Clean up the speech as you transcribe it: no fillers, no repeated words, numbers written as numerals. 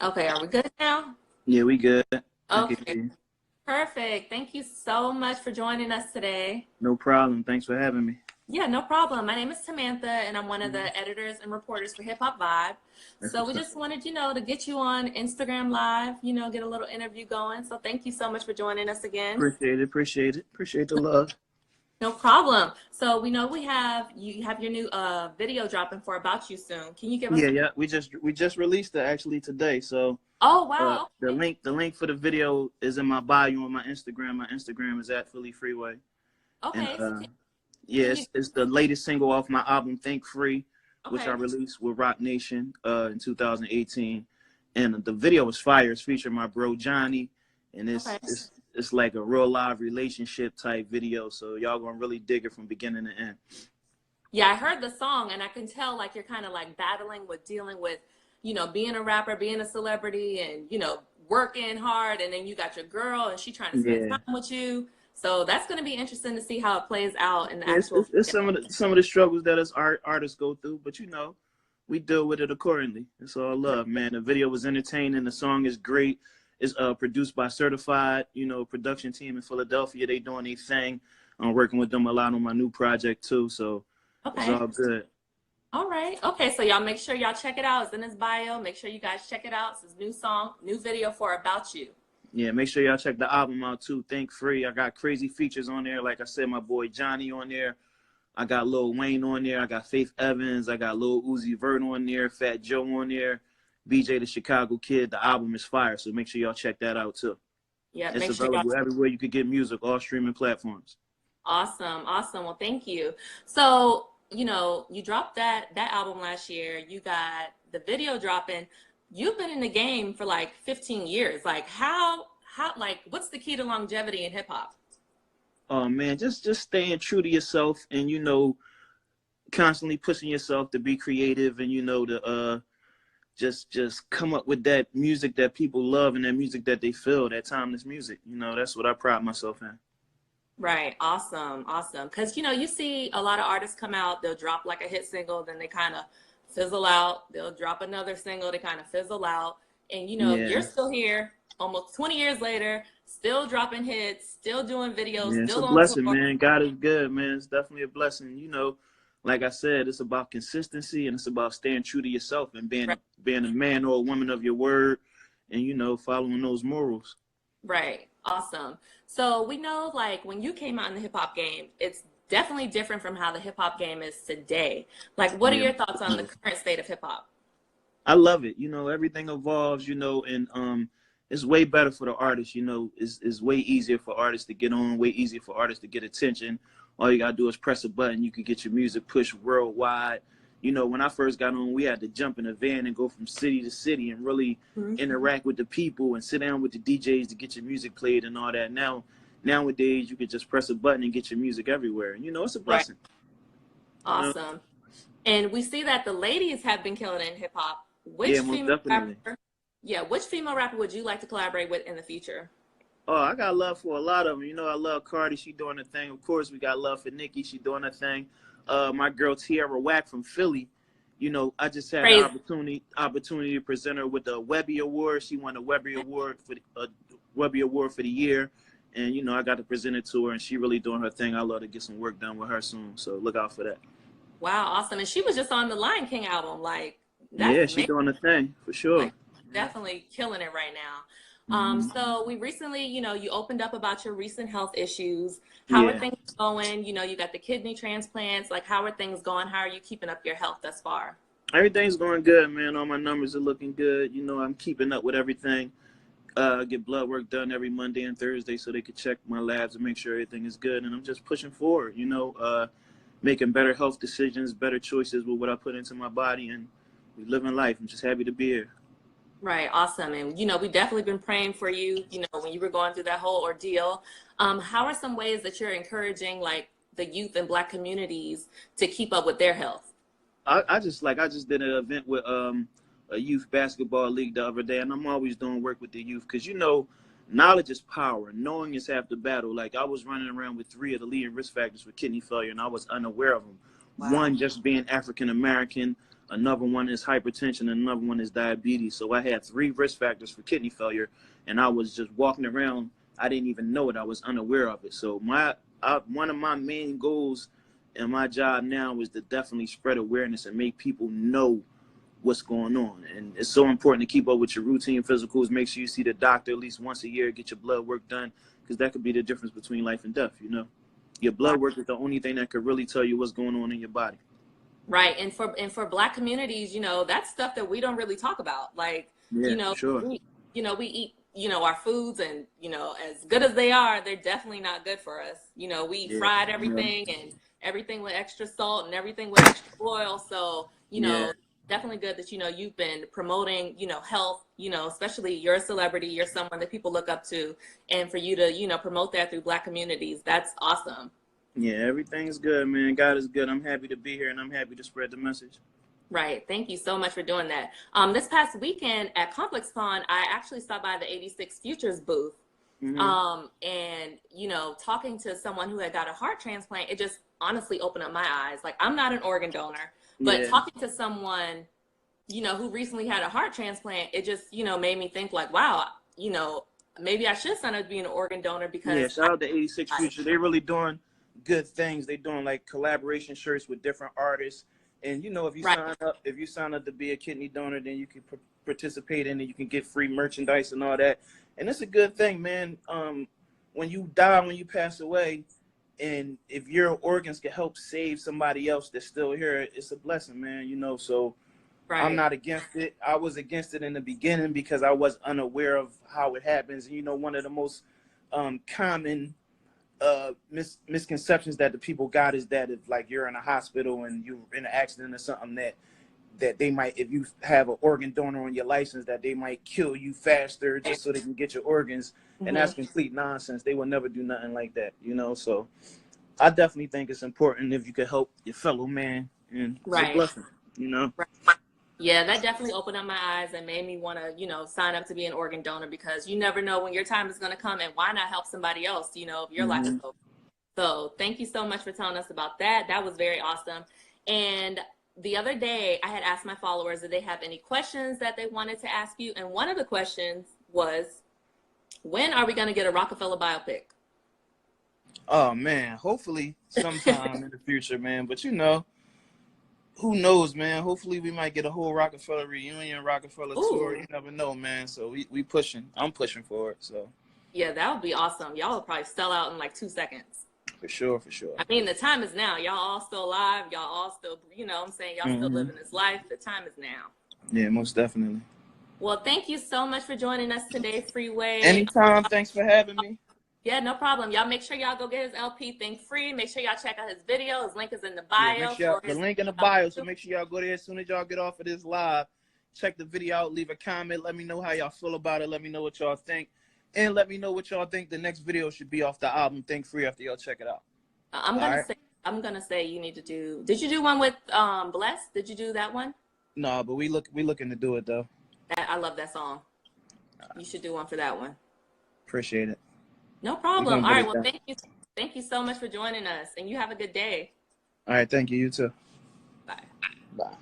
Okay, are we good now? Yeah, we good. I can Okay, hear you. perfect. Thank you so much for joining us today. No problem. Thanks for having me. Yeah, no problem. My name is Tamantha, and I'm one of Mhm. the editors and reporters for Hip Hop Vibe. That's So what's we up. just wanted, to get you on Instagram Live, get a little interview going. So thank you so much for joining us again. Appreciate it. Appreciate it. Appreciate the love. No problem. So we know you have your new video dropping for About You soon. Can you give us Yeah, a yeah. We just released it actually today. So Oh, wow. the Okay. link for the video is in my bio on my Instagram. My Instagram is at Philly Freeway. And Okay. So yeah, can you it's the latest single off my album Think Free, which I Okay. released with Roc Nation in 2018. And the video was fire. It's featuring my bro Johnny, and Okay. it's like a real live relationship type video. So y'all gonna really dig it from beginning to end. Yeah, I heard the song and I can tell like you're kind of like battling with dealing with, being a rapper, being a celebrity and, working hard and then you got your girl and she trying to spend Yeah. time with you. So that's going to be interesting to see how it plays out in the Yeah, actual it's video. some of the struggles that us artists go through, but we deal with it accordingly. It's all love, man. The video was entertaining. The song is great. It's produced by certified, production team in Philadelphia. They doing their thing. I'm working with them a lot on my new project too, so it's Okay. all good. All right. Okay. So y'all make sure y'all check it out. It's in his bio. Make sure you guys check it out. It's his new song, new video for About You. Yeah, make sure y'all check the album out too. Think Free. I got crazy features on there. Like I said, my boy Johnny on there. I got Lil Wayne on there. I got Faith Evans. I got Lil Uzi Vert on there. Fat Joe on there. BJ the Chicago Kid. The album is fire, so make sure y'all check that out too. Yeah. It's Make sure y'all available everywhere you could get music, all streaming platforms. Awesome, awesome. Well, thank you. So, you dropped that album last year. You got the video dropping. You've been in the game for like 15 years. Like how like what's the key to longevity in hip hop? Oh man, just staying true to yourself and constantly pushing yourself to be creative and to just come up with that music that people love and that music that they feel, that timeless music. That's what I pride myself in. Right. Awesome. Awesome. Because, you see a lot of artists come out, they'll drop like a hit single, then they kind of fizzle out. They'll drop another single, they kind of fizzle out. And, you're Yeah. still here almost 20 years later, still dropping hits, still doing videos, Yeah, it's a still on blessing, tour. man. God is good, man. It's definitely a blessing. Like I said, it's about consistency and it's about staying true to yourself and being Right. being a man or a woman of your word and following those morals. Right. Awesome. So we know like when you came out in the hip hop game, it's definitely different from how the hip hop game is today. Like, what are Yeah. your thoughts on the current state of hip hop? I love it. Everything evolves, and it's way better for the artists, it's way easier for artists to get on, way easier for artists to get attention. All you gotta do is press a button, you can get your music pushed worldwide. When I first got on, we had to jump in a van and go from city to city and really Mhm. interact with the people and sit down with the DJs to get your music played and all that. Nowadays you could just press a button and get your music everywhere. And it's a Right. blessing. You know? Awesome. And we see that the ladies have been killing it in hip hop. Yeah, most definitely. Which female rapper would you like to collaborate with in the future? Oh, I got love for a lot of them. I love Cardi. She doing her thing. Of course, we got love for Nicki. She doing her thing. My girl Tierra Whack from Philly. I just had the Crazy. opportunity to present her with the Webby Award. She won the Webby Award for Webby Award for the year, and I got to present it to her, and she really doing her thing. I love to get some work done with her soon. So look out for that. Wow, awesome. And she was just on the Lion King album. Like, that's Yeah, she amazing. doing her thing for sure. Like, definitely killing it right now. Hmm. So we recently, you opened up about your recent health issues. How are Yeah. things going? You got the kidney transplants. Like, how are things going? How are you keeping up your health thus far? Everything's going good, man. All my numbers are looking good. I'm keeping up with everything. Get blood work done every Monday and Thursday so they could check my labs and make sure everything is good. And I'm just pushing forward, making better health decisions, better choices with what I put into my body, and we living life. I'm just happy to be here. Right, awesome. And we definitely been praying for you, when you were going through that whole ordeal. How are some ways that you're encouraging like the youth and Black communities to keep up with their health? I just did an event with a youth basketball league the other day, and I'm always doing work with the youth because knowledge is power. Knowing is half the battle. Like I was running around with 3 of the leading risk factors for kidney failure, and I was unaware of them. Wow. One just being African American, another one is hypertension, and another one is diabetes. So I had 3 risk factors for kidney failure, and I was just walking around. I didn't even know it. I was unaware of it. So one of my main goals in my job now is to definitely spread awareness and make people know what's going on. And it's so important to keep up with your routine physicals. Make sure you see the doctor at least once a year, get your blood work done, because that could be the difference between life and death, you know. Your blood work is the only thing that could really tell you what's going on in your body. Right. And for Black communities, you know, that's stuff that we don't really talk about. Like, Yeah, you know, sure. we eat, you know, our foods, and, you know, as good as they are, they're definitely not good for us. You know, we fried everything, and everything with extra salt and everything with extra oil. So, you know, definitely good that, you know, you've been promoting, you know, health, you know, especially you're a celebrity, you're someone that people look up to, and for you to, you know, promote that through Black communities, that's awesome. Yeah, everything's good, man. God is good. I'm happy to be here, and I'm happy to spread the message. Right. Thank you so much for doing that. This past weekend at Complex Con, I actually stopped by the 86 Futures booth. And, you know, talking to someone who had got a heart transplant, it just honestly opened up my eyes. Like, I'm not an organ donor, but talking to someone, you know, who recently had a heart transplant, it just, you know, made me think like, wow, you know, maybe I should sign up to be an organ donor, because shout out to 86 Future. They're really doing good things. They're doing like collaboration shirts with different artists. And you know, if you sign up to be a kidney donor, then you can participate in it. You can get free merchandise and all that. And it's a good thing, man. When you die, when you pass away, and if your organs can help save somebody else that's still here, it's a blessing, man. You know, so I'm not against it. I was against it in the beginning because I was unaware of how it happens. And, you know, one of the most common misconceptions that the people got is that if like you're in a hospital and you're in an accident or something, that they might, if you have an organ donor on your license, that they might kill you faster just so they can get your organs. And that's complete nonsense. They will never do nothing like that, you know. So I definitely think it's important if you could help your fellow man, and it's a blessing, you know. Yeah, that definitely opened up my eyes and made me want to, you know, sign up to be an organ donor, because you never know when your time is going to come, and why not help somebody else, you know, if your life is over. So thank you so much for telling us about that. That was very awesome. And the other day I had asked my followers if they have any questions that they wanted to ask you. And one of the questions was, when are we going to get a Roc-A-Fella biopic? Oh, man, hopefully sometime in the future, man. But, you know, who knows, man? Hopefully we might get a whole Roc-A-Fella reunion, Roc-A-Fella tour. You never know, man. So we pushing. I'm pushing for it. So yeah, that would be awesome. Y'all would probably sell out in like 2 seconds. For sure, for sure. I mean, the time is now. Y'all all still alive. Y'all all still, you know what I'm saying? Y'all still living this life. The time is now. Yeah, most definitely. Well, thank you so much for joining us today, Freeway. Anytime. Thanks for having me. Yeah, no problem. Y'all make sure y'all go get his LP, Think Free. Make sure y'all check out his video. His link is in the bio. Yeah, make sure the link in the bio, so make sure y'all go there as soon as y'all get off of this live. Check the video out, leave a comment, let me know how y'all feel about it, let me know what y'all think, and let me know what y'all think the next video should be off the album Think Free after y'all check it out. I'm gonna say you need to do. Did you do one with Bless? Did you do that one? No, but we looking to do it though. I love that song. You should do one for that one. Appreciate it. No problem. All right. Well, thank you. Thank you so much for joining us, and you have a good day. All right. Thank you. You too. Bye. Bye.